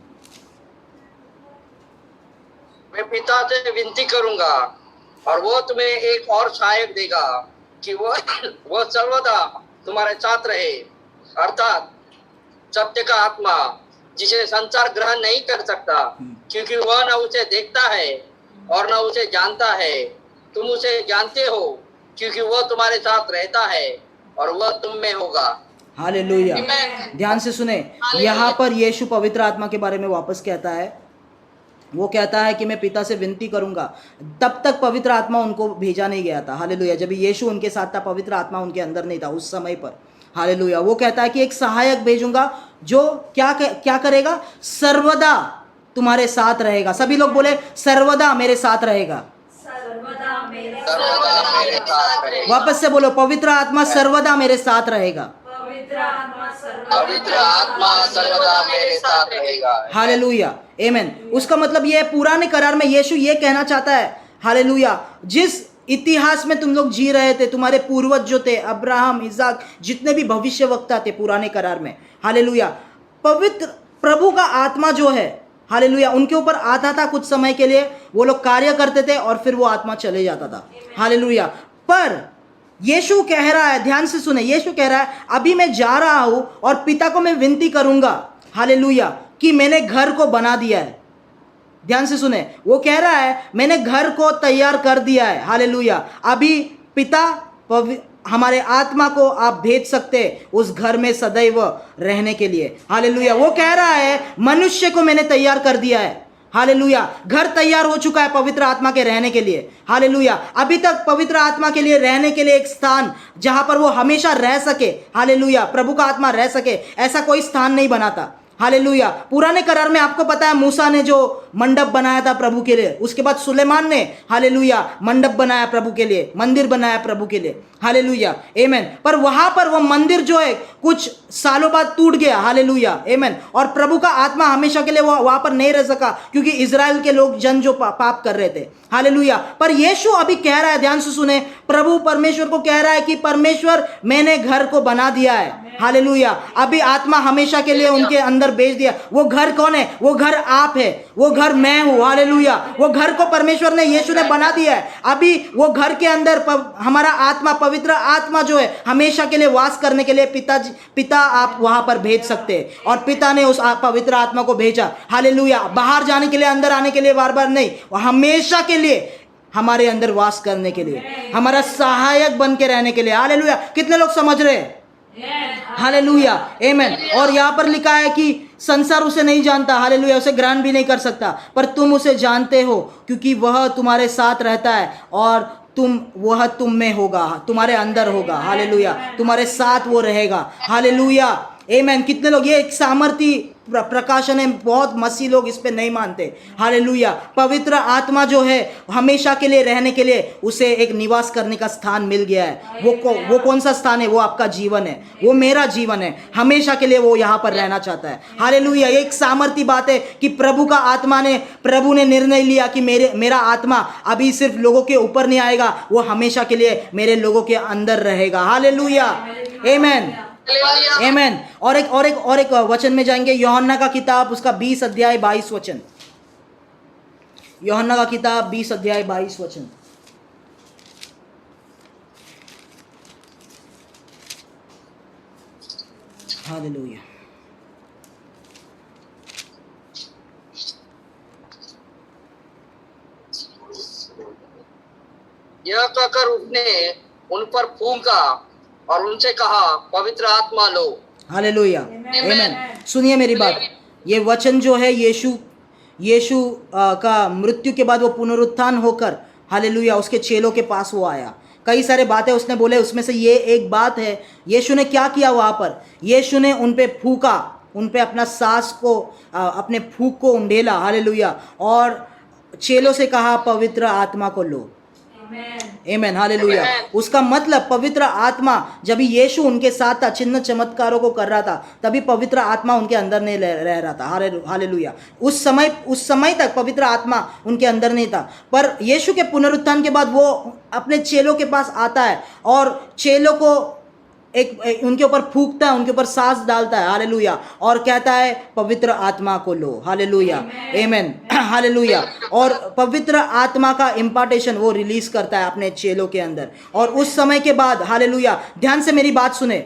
मैं पिता से विनती करूंगा और वो तुम्हें एक और सहायक देगा कि वो सर्वदा तुम्हारे साथ रहे, अर्थात सत्य का आत्मा, जिसे संसार ग्रहण नहीं कर सकता, क्योंकि वह न उसे देखता है और न उसे जानता है। तुम उसे जानते हो क्योंकि वह तुम्हारे साथ रहता है और वह तुम में होगा। हालेलुया। ध्यान से सुने, यहाँ पर यीशु पवित्र आत्मा के बारे में वापस कहता है। वो कहता है कि मैं पिता से विनती करूंगा। तब तक पवित्र आत्मा उनको भेजा नहीं गया था। हालेलुया। जब यीशु उनके साथ था, पवित्र आत्मा उनके अंदर नहीं था उस समय पर। हालेलुया। वो कहता है कि एक सहायक भेजूंगा जो क्या करेगा? सर्वदा तुम्हारे साथ रहेगा। सभी लोग बोले, सर्वदा मेरे साथ रहेगा। वापस से बोलो, पवित्र आत्मा सर्वदा मेरे साथ रहेगा। पवित्र आत्मा सर्वदा मेरे साथ रहेगा। हालेलुया, आमेन। उसका मतलब ये है, पुराने करार में यीशु ये कहना चाहता है, हालेलुया, जिस इतिहास में तुम लोग जी रहे थे, तुम्हारे पूर्वज जो थे, अब्राहम, इसाक, जितने भी भविष्यवक्ता थे पुराने करार में, हालेलुया, पवित्र प्रभु का आत्मा जो है, हालेलुया, उनके ऊपर आता था कुछ समय के लिए, वो लोग कार्य करते थे और फिर वो आत्मा चले जाता था। हालेलुया। पर यीशु कह रहा है, ध्यान से सुने, यीशु कह रहा है, अभी मैं जा रहा हूं और पिता को मैं विनती करूंगा, हालेलुया, कि मैंने घर को बना दिया है। ध्यान से सुने, वो कह रहा है मैंने घर को तैयार कर दिया है। हालेलुया। अभी पिता हमारे आत्मा को आप भेज सकते उस घर में सदैव रहने के लिए। हालेलुया। वो कह रहा है मनुष्य को मैंने तैयार कर दिया है। हालेलुया। घर तैयार हो चुका है पवित्र आत्मा के रहने के लिए। हालेलुया। अभी तक पवित्र आत्मा के लिए रहने के लिए एक स्थान जहां पर वो हमेशा रह सके, हालेलुया, प्रभु का आत्मा रह सके, ऐसा कोई स्थान नहीं बना था। हालेलुया। पुराने करार में आपको पता है मूसा ने जो मंडप बनाया था प्रभु के लिए, उसके बाद सुलेमान ने हालेलुया मंडप बनाया प्रभु के लिए, मंदिर बनाया प्रभु के लिए, हालेलुया आमेन। पर वहां पर वो मंदिर जो है कुछ सालों बाद टूट गया, हालेलुया आमेन। और प्रभु का आत्मा हमेशा के लिए वो वहां पर नहीं रह सका, क्योंकि इजराइल के लोग जन जो पाप कर रहे थे, हालेलुया। पर यीशु अभी कह रहा है, ध्यान से सुने, प्रभु परमेश्वर को कह रहा है कि परमेश्वर मैंने घर को बना दिया है, हालेलुया। अभी आत्मा हमेशा के लिए उनके अंदर भेज दिया। वो घर कौन है? वो घर आप है, वो घर मैं हूं, हालेलुया। वो घर को परमेश्वर ने, यीशु ने बना दिया है। अभी वो घर के अंदर हमारा आत्मा, पवित्र आत्मा जो है हमेशा के लिए वास करने के लिए पिता आप वहां पर भेज सकते हैं, और पिता ने उस पवित्र आत्मा को भेजा, हालेलुया। बाहर जाने के लिए, अंदर आने के लिए बार बार नहीं, वो हमेशा के लिए हमारे अंदर वास करने के लिए, हमारा सहायक बन के रहने के लिए, हालेलुया। कितने लोग समझ रहे हैं? Hallelujah amen. और यहाँ पर लिखा है कि संसार उसे नहीं जानता, हालेलुया, उसे ग्रहण भी नहीं कर सकता, पर तुम उसे जानते हो क्योंकि वह तुम्हारे साथ रहता है और वह तुम में होगा, तुम्हारे अंदर होगा, हालेलुया, तुम्हारे साथ वो रहेगा, हालेलुया आमेन। कितने लोग, ये एक सामर्थी प्रकाशन है, बहुत मसीह लोग इस पे नहीं मानते, हालेलुया। पवित्र आत्मा जो है हमेशा के लिए रहने के लिए उसे एक निवास करने का स्थान मिल गया है। वो कौन सा स्थान है? वो आपका जीवन है, वो मेरा जीवन है, हमेशा के लिए वो यहाँ पर रहना चाहता है, हालेलुया। एक सामर्थी बात है कि प्रभु ने निर्णय लिया कि मेरा आत्मा अभी सिर्फ लोगों के ऊपर नहीं आएगा, वो हमेशा के लिए मेरे लोगों के अंदर रहेगा, हालेलुया आमेन आमेन। और एक वचन में जाएंगे, यूहन्ना का किताब, उसका 20 अध्याय 22 वचन। यूहन्ना का किताब 20 अध्याय 22 वचन। हालेलुया। यह कहकर उसने उन पर फूंका और उनसे कहा, पवित्र आत्मा लो। Hallelujah amen. सुनिए मेरी बात, ये वचन जो है यीशु का मृत्यु के बाद वो पुनरुत्थान होकर, हालेलुया, उसके चेलों के पास वो आया। कई सारे बातें उसने बोले, उसमें से ये एक बात है, यीशु ने क्या किया वहाँ पर? यीशु ने उन पे फूका, उन पे अपना सांस को, अपने फूक को उंडेला, हालेलुया, और चेलों से कहा पवित्र आत्मा को लो, आमेन, हालेलुया। उसका मतलब पवित्र आत्मा, जब यीशु उनके साथ था, चिन्ह चमत्कारों को कर रहा था, तभी पवित्र आत्मा उनके अंदर नहीं रह रहा था, हालेलुया। उस समय तक पवित्र आत्मा उनके अंदर नहीं था, पर यीशु के पुनरुत्थान के बाद वो अपने चेलों के पास आता है और चेलों को एक उनके ऊपर फूकता है, उनके ऊपर सांस डालता है, हालेलुया, और कहता है पवित्र आत्मा को लो, हालेलुया आमेन, हालेलुया। और पवित्र आत्मा का इम्पार्टेशन वो रिलीज करता है अपने चेलों के अंदर। और उस समय के बाद, हालेलुया, ध्यान से मेरी बात सुने,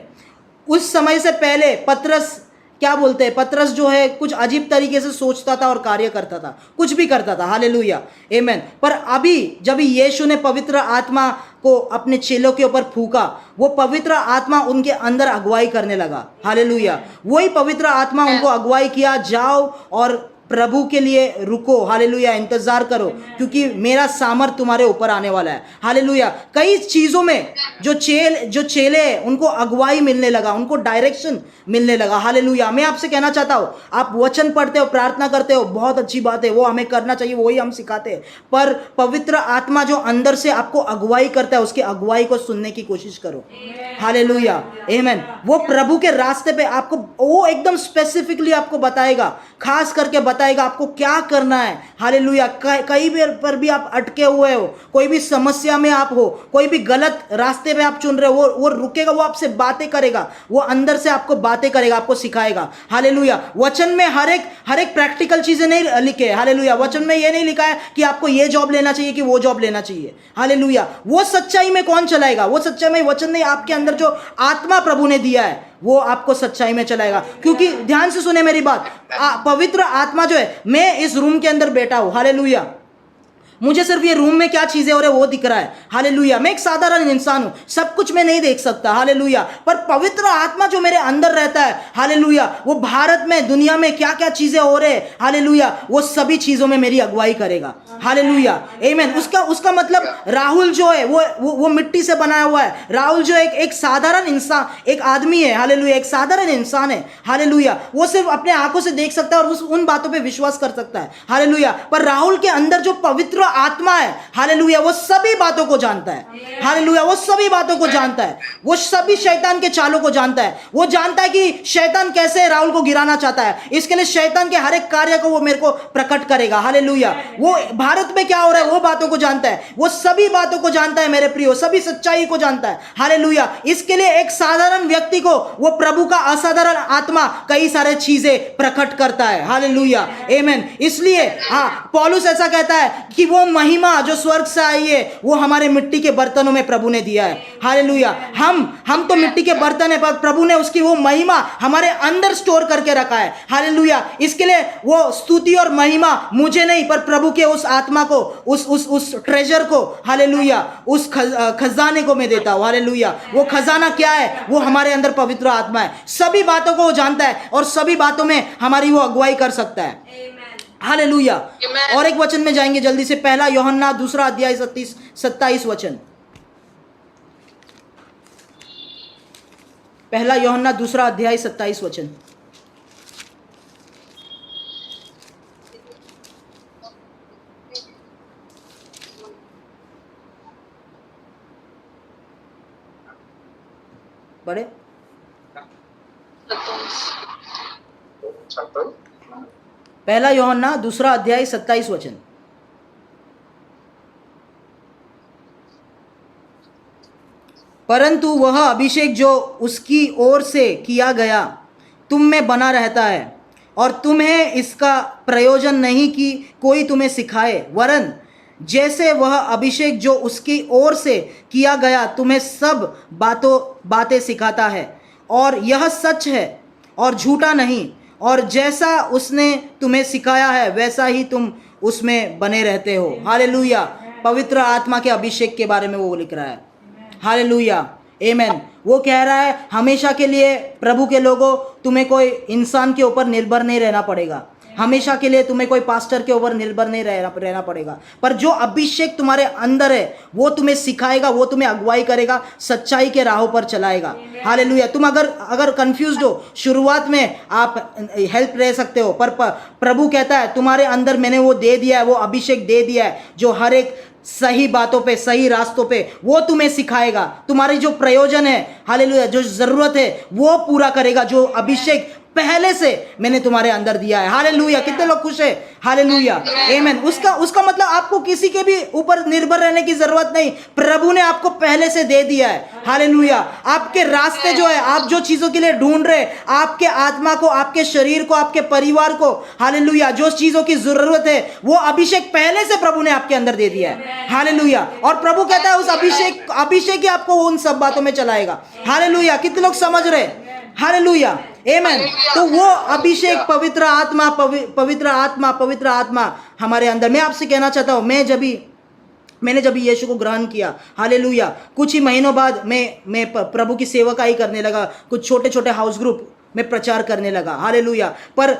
उस समय से पहले पतरस क्या बोलते हैं, पतरस जो है कुछ अजीब तरीके से सोचता था और कार्य करता था, कुछ भी करता था, हालेलुया आमेन। पर अभी जब यीशु ने पवित्र आत्मा को अपने चेलों के ऊपर फूका, वो पवित्र आत्मा उनके अंदर अगुवाई करने लगा, हालेलुया। वही पवित्र आत्मा उनको अगुवाई किया, जाओ और प्रभु के लिए रुको, हालेलुया, इंतजार करो, क्योंकि मेरा सामर्थ तुम्हारे ऊपर आने वाला है, हालेलुया। कई चीज़ों में जो चेले उनको अगुवाई मिलने लगा, उनको डायरेक्शन मिलने लगा, हालेलुया। मैं आपसे कहना चाहता हूँ, आप वचन पढ़ते हो, प्रार्थना करते हो, बहुत अच्छी बात है, वो हमें करना चाहिए, वही हम सिखाते हैं, पर पवित्र आत्मा जो अंदर से आपको अगुवाई करता है, उसकी अगुवाई को सुनने की कोशिश करो, हालेलुया आमेन। वो प्रभु के रास्ते पे आपको, वो एकदम स्पेसिफिकली आपको बताएगा, खास करके बताएगा आपको क्या करना है, हालेलुया। कहीं पर भी आप अटके हुए हो, कोई भी समस्या में आप हो, कोई भी गलत रास्ते पे आप चुन रहे हो, वो रुकेगा, वो आपसे बातें करेगा, वो अंदर से आपको बातें करेगा, आपको सिखाएगा, हालेलुया। वचन में हर एक प्रैक्टिकल चीजें नहीं लिखे है, हालेलुया। वचन में ये नहीं लिखा है कि आपको ये जॉब लेना चाहिए कि वो जॉब लेना चाहिए, हालेलुया। वो सच्चाई में कौन चलाएगा? वो सच्चाई में वचन नहीं, आपके अंदर जो आत्मा प्रभु ने दिया है वो आपको सच्चाई में चलाएगा। क्योंकि ध्यान से सुने मेरी बात, पवित्र आत्मा जो है, मैं इस रूम के अंदर बैठा हूं, हालेलुया, मुझे सिर्फ ये रूम में क्या चीजें हो रही है वो दिख रहा है, हालेलुया। मैं एक साधारण इंसान हूं, सब कुछ मैं नहीं देख सकता, हालेलुया, पर पवित्र आत्मा जो मेरे अंदर रहता है, हालेलुया, वो भारत में, दुनिया में क्या क्या चीजें हो रहे हैं, हालेलुया, वो सभी चीजों में मेरी अगुवाई करेगा, हालेलुया, आमीन। उसका मतलब राहुल जो है वो मिट्टी से बनाया हुआ है। राहुल जो एक साधारण इंसान, एक आदमी है, हालेलुया, एक साधारण इंसान है, हालेलुया। वो सिर्फ अपने आंखों से देख सकता है और उन बातों पे विश्वास कर सकता है, हालेलुया। पर राहुल के अंदर जो पवित्र आत्मा है, हालेलुया, वो सभी बातों को जानता है, हालेलुया, वो सभी बातों को जानता है। वो सभी शैतान के चालों को जानता है। वो जानता है कि शैतान कैसे राहुल को गिराना चाहता है। इसके लिए शैतान के हर एक कार्य को वो मेरे को प्रकट करेगा, हालेलुया। वो भारत में क्या हो रहा है वो बातों को जानता है। वो सभी बातों को जानता है मेरे प्रियो, सभी सच्चाई को जानता है, हालेलुया। इसके लिए एक साधारण व्यक्ति को वो प्रभु का असाधारण आत्मा कई सारे चीजें प्रकट करता है, हालेलुया, आमीन। इसलिए पौलुस ऐसा कहता है कि वो महिमा जो स्वर्ग से आई है वो हमारे मिट्टी के बर्तनों में प्रभु ने दिया है, हालेलुया। हम तो मिट्टी के बर्तन है, पर प्रभु ने उसकी वो महिमा हमारे अंदर स्टोर करके रखा है, हालेलुया। इसके लिए वो स्तुति और महिमा मुझे नहीं, पर प्रभु के उस आत्मा को, उस ट्रेजर को, हालेलुया, उस खजाने को मैं देता हूं, हालेलुया। वो खजाना क्या है? वो हमारे अंदर पवित्र आत्मा है। सभी बातों को वो जानता है और सभी बातों में हमारी वो अगुवाई कर सकता है, हालेलुया। और एक वचन में जाएंगे जल्दी से, पहला यूहन्ना 2 अध्याय 27 वचन। पहला यूहन्ना 2 अध्याय 27 वचन। पढ़े? पहला यूहन्ना 2 अध्याय 27 वचन। परंतु वह अभिषेक जो उसकी ओर से किया गया तुम में बना रहता है, और तुम्हें इसका प्रयोजन नहीं कि कोई तुम्हें सिखाए, वरन जैसे वह अभिषेक जो उसकी ओर से किया गया तुम्हें सब बातें सिखाता है, और यह सच है और झूठा नहीं, और जैसा उसने तुम्हें सिखाया है वैसा ही तुम उसमें बने रहते हो, हालेलुया। पवित्र आत्मा के अभिषेक के बारे में वो लिख रहा है, हालेलुया, आमीन। वो कह रहा है हमेशा के लिए प्रभु के लोगों, तुम्हें कोई इंसान के ऊपर निर्भर नहीं रहना पड़ेगा। हमेशा के लिए तुम्हें कोई पास्टर के ऊपर निर्भर नहीं रहना पड़ेगा, पर जो अभिषेक तुम्हारे अंदर है वो तुम्हें सिखाएगा, वो तुम्हें अगुवाई करेगा, सच्चाई के राहों पर चलाएगा, हालेलुया। तुम अगर कंफ्यूज्ड हो, शुरुआत में आप हेल्प रह सकते हो, पर प्रभु कहता है तुम्हारे अंदर मैंने वो दे दिया है, वो अभिषेक दे दिया है जो हर एक सही बातों पे, सही रास्तों पे वो तुम्हें सिखाएगा। तुम्हारी जो प्रयोजन है, हालेलुया, जो जरूरत है वो पूरा करेगा, जो अभिषेक पहले से मैंने तुम्हारे अंदर दिया है, हालेलुया। कितने लोग खुश है? हालेलुया, आमीन। उसका मतलब आपको किसी के भी ऊपर निर्भर रहने की जरूरत नहीं, प्रभु ने आपको पहले से दे दिया है, हालेलुया। आपके रास्ते जो है, आप जो चीजों के लिए ढूंढ रहे, आपके आत्मा को, आपके शरीर को, आपके परिवार को, हालेलुया, जो चीजों की जरूरत है वो अभिषेक पहले से प्रभु ने आपके अंदर दे दिया है, हालेलुया। और प्रभु कहता है उस अभिषेक ही आपको उन सब बातों में चलाएगा, हालेलुया। कितने लोग समझ रहे? हालेलुया, आमीन। तो वो अभिषेक, पवित्र आत्मा हमारे अंदर। मैं आपसे कहना चाहता हूँ, मैंने जब यीशु को ग्रहण किया, हालेलुया, कुछ ही महीनों बाद मैं प्रभु की सेवकाई करने लगा। कुछ छोटे छोटे हाउस ग्रुप में प्रचार करने लगा, हालेलुया। पर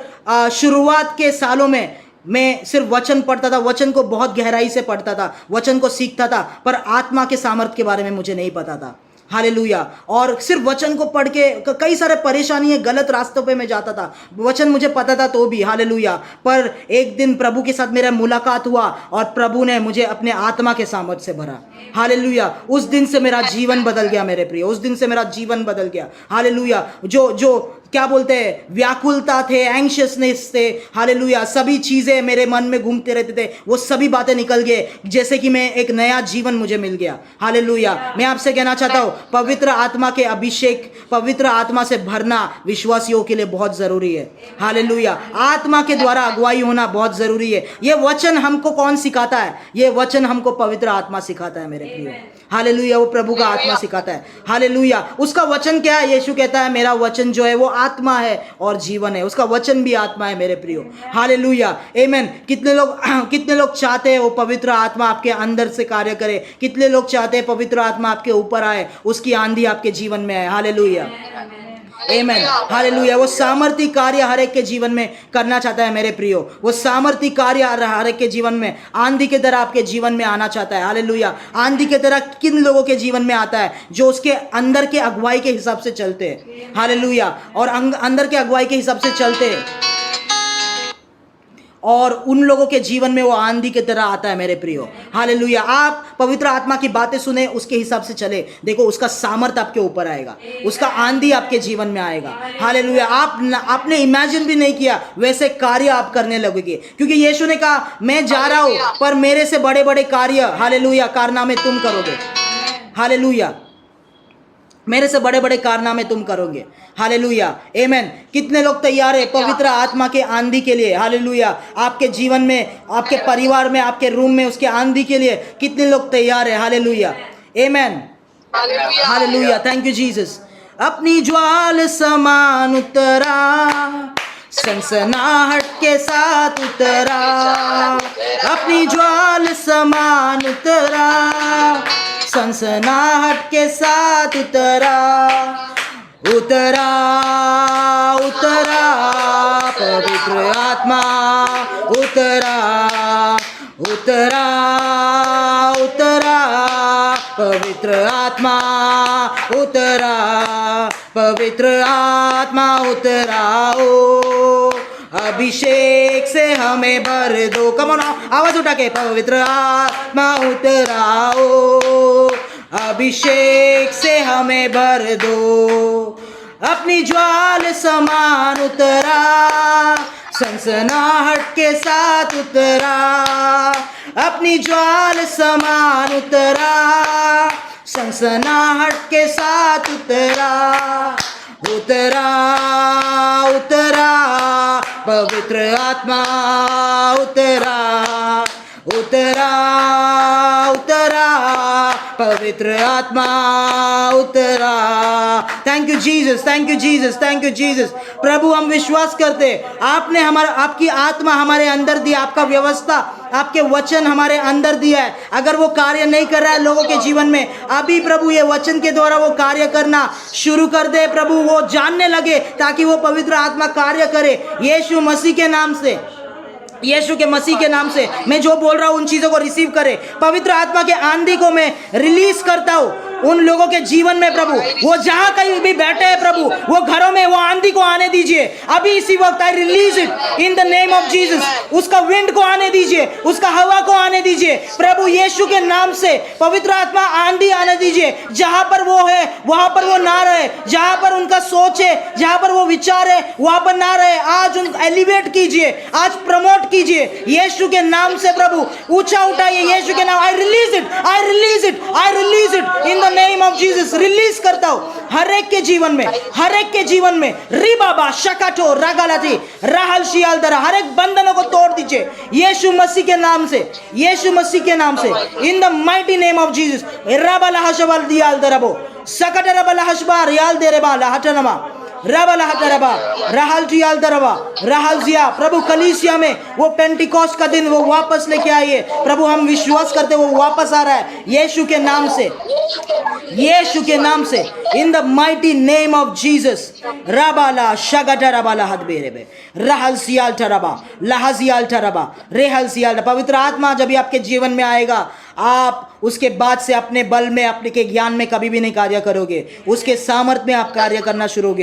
शुरुआत के सालों में मैं सिर्फ वचन पढ़ता था, वचन को बहुत गहराई से पढ़ता था, वचन को सीखता था, पर आत्मा के सामर्थ्य के बारे में मुझे नहीं पता था, हालेलुया। और सिर्फ वचन को पढ़ के कई सारे परेशानी, गलत रास्तों पे मैं जाता था, वचन मुझे पता था तो भी, हालेलुया। पर एक दिन प्रभु के साथ मेरा मुलाकात हुआ और प्रभु ने मुझे अपने आत्मा के सामर्थ्य से भरा, हालेलुया। उस दिन से मेरा जीवन बदल गया मेरे प्रिय, उस दिन से मेरा जीवन बदल गया, हालेलुया। जो क्या बोलते हैं, व्याकुलता थे, एंग्शियसनेस थे, हालेलुया, सभी चीज़ें मेरे मन में घूमते रहते थे, वो सभी बातें निकल गए, जैसे कि मैं एक नया जीवन मुझे मिल गया, हालेलुया। मैं आपसे कहना चाहता हूँ, पवित्र आत्मा के अभिषेक, पवित्र आत्मा से भरना विश्वासियों के लिए बहुत ज़रूरी है, हालेलुया। आत्मा के द्वारा अगुवाई होना बहुत ज़रूरी है। ये वचन हमको कौन सिखाता है? ये वचन हमको पवित्र आत्मा सिखाता है मेरे प्रिय, हालेलुया। वो प्रभु का आत्मा सिखाता है, हालेलुया। उसका वचन क्या है? यीशु कहता है मेरा वचन जो है वो आत्मा है और जीवन है। उसका वचन भी आत्मा है मेरे प्रियो, हालेलुया, आमीन। कितने लोग चाहते हैं वो पवित्र आत्मा आपके अंदर से कार्य करे? कितने लोग चाहते हैं पवित्र आत्मा आपके ऊपर आए, उसकी आंधी आपके जीवन में आए, हालेलुया, आमेन, हालेलुया। वो सामर्थी कार्य हर एक के जीवन में करना चाहता है मेरे प्रियो। वो सामर्थी कार्य हर एक के जीवन में आंधी की तरह आपके जीवन में आना चाहता है। हालेलुया। आंधी की तरह किन लोगों के जीवन में आता है? जो उसके अंदर के अगुवाई के हिसाब से चलते हैं। हालेलुया। और अंदर के अगुवाई के हिसाब से चलते हैं, और उन लोगों के जीवन में वो आंधी की तरह आता है मेरे प्रियो। हालेलुया। आप पवित्र आत्मा की बातें सुने, उसके हिसाब से चले, देखो उसका सामर्थ आपके ऊपर आएगा, उसका आंधी आपके जीवन में आएगा। हालेलुया। आपने इमेजिन भी नहीं किया वैसे कार्य आप करने लगोगे, क्योंकि यीशु ने कहा मैं जा रहा हूं पर मेरे से बड़े बड़े कार्य, हालेलुया, कारनामे तुम करोगे। हालेलुया। मेरे से बड़े बड़े कारनामे तुम करोगे। हालेलुया, आमेन। कितने लोग तैयार है पवित्र आत्मा के आंधी के लिए? हालेलुया। आपके जीवन में, आपके परिवार में, आपके रूम में उसके आंधी के लिए कितने लोग तैयार है? Hallelujah, amen, hallelujah. Thank you Jesus. अपनी ज्वाल समान उतरा, सनसनाहट के साथ उतरा, अपनी ज्वाल समान उतरा, सनसनाहट के साथ उतरा, उतरा, उतरा, पवित्र आत्मा उतरा, उतरा, उतरा, पवित्र आत्मा उतरा, पवित्र आत्मा उतराओ, अभिषेक से हमें भर दो। कम ऑन, आवाज उठा के, पवित्र आत्मा उतराओ, अभिषेक से हमें भर दो, अपनी ज्वाल समान उतरा, सनसनाहट के साथ उतरा, अपनी ज्वाल समान उतरा, सनसनाहट के साथ उतरा, उतरा, उतरा, पवित्र आत्मा उतरा, उतरा, उतरा, पवित्र आत्मा उतरा। Thank you Jesus, thank you Jesus, thank you Jesus. प्रभु हम विश्वास करते, आपने आपकी आत्मा हमारे अंदर दी, आपका व्यवस्था, आपके वचन हमारे अंदर दिया है। अगर वो कार्य नहीं कर रहा है लोगों के जीवन में, अभी प्रभु ये वचन के द्वारा वो कार्य करना शुरू कर दे प्रभु, वो जानने लगे, ताकि वो पवित्र आत्मा कार्य करे यीशु मसीह के नाम से। यीशु के मसीह के नाम से मैं जो बोल रहा हूं उन चीजों को रिसीव करे। पवित्र आत्मा के आंधी को मैं रिलीज करता हूं उन लोगों के जीवन में प्रभु। वो जहां कहीं भी बैठे हैं प्रभु, वो घरों में वो आंधी को आने दीजिए अभी इसी वक्त। I release it in the name of Jesus. उसका विंड को आने दीजिए, उसका हवा को आने दीजिए प्रभु यीशु के नाम से। पवित्र आत्मा आंधी आने दीजिए, जहां पर वो है वहां पर वो ना रहे, जहां पर उनका सोच है, जहां पर वो विचार है वहां पर ना रहे। आज उन एलिवेट कीजिए, आज प्रमोट कीजिए यीशु के नाम से प्रभु। ऊंचा उठाइए यीशु के नाम। I release it, I release it, I release it in the name of Jesus. Release करता हूं हर एक के जीवन में, हर एक के जीवन में। री बाबा शकाटो रागालाती राहल शियाल दरा, हर एक बंधनों को तोड़ दीजिए यीशु मसीह के नाम से, यीशु मसीह के नाम से, in the mighty name of Jesus. राबाला हशबाल दियाल दराबो सकटरबाला हशबार याल देरेबाला हटनमा रबला हटरबा रहल जियाल दरबा रहल जिया। प्रभु कलीसिया में वो पेंटिकॉस्ट का दिन वो वापस लेके आइए प्रभु। हम विश्वास करते वो वापस आ रहा है यीशु के नाम से, यीशु के नाम से, in the mighty name of Jesus. रबाला शगटरबाला हदबेरेबे रहल सियाल टरबा लहजियाल टरबा रेहल सियाल। पवित्र आत्मा जब भी आपके जीवन में आएगा, आप उसके बाद से अपने बल में, अपने के ज्ञान में कभी भी नहीं कार्य करोगे, उसके सामर्थ्य में आप कार्य करना शुरू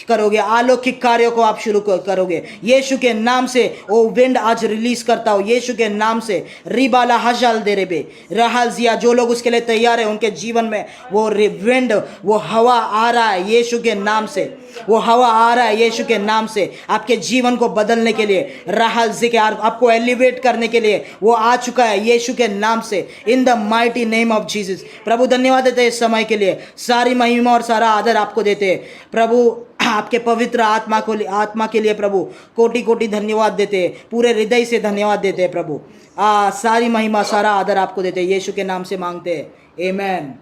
करोगे। अलौकिक कार्यों को आप शुरू करोगे यीशु के नाम से। वो विंड आज रिलीज करता हूं यीशु के नाम से। रिबाला हजाल दे रे बे रहल जिया। जो लोग उसके लिए तैयार है उनके जीवन में वो विंड, वो हवा आ रहा है यीशु के नाम से। वो हवा आ रहा है यीशु के नाम से आपके जीवन को बदलने के लिए, रहल जिके आपको एलिवेट करने के लिए वो आ चुका है यीशु के नाम से, in the mighty name of Jesus. प्रभु धन्यवाद देते हैं इस समय के लिए, सारी महिमा और सारा आदर आपको देते हैं प्रभु। आपके पवित्र आत्मा के लिए प्रभु कोटि कोटि धन्यवाद देते हैं, पूरे हृदय से धन्यवाद देते हैं प्रभु। सारी महिमा सारा आदर आपको देते हैं, यीशु के नाम से मांगते हैं, आमेन।